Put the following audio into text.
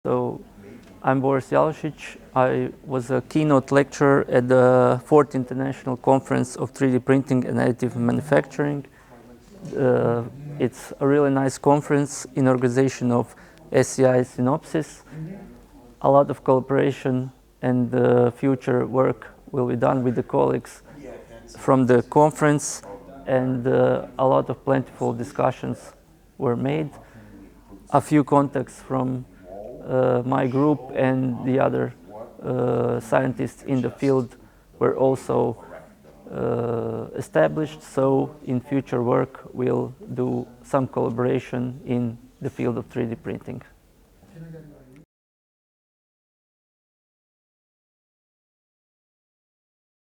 So I'm Boris Jalusic. I was a keynote lecturer at the 4th International Conference of 3D Printing and Additive Manufacturing. It's a really nice conference in organization of SCI Synopsys. A lot of collaboration and future work will be done with the colleagues from the conference, and a lot of plentiful discussions were made. A few contacts from my group and the other scientists in the field were also established, so in future work we'll do some collaboration in the field of 3D printing.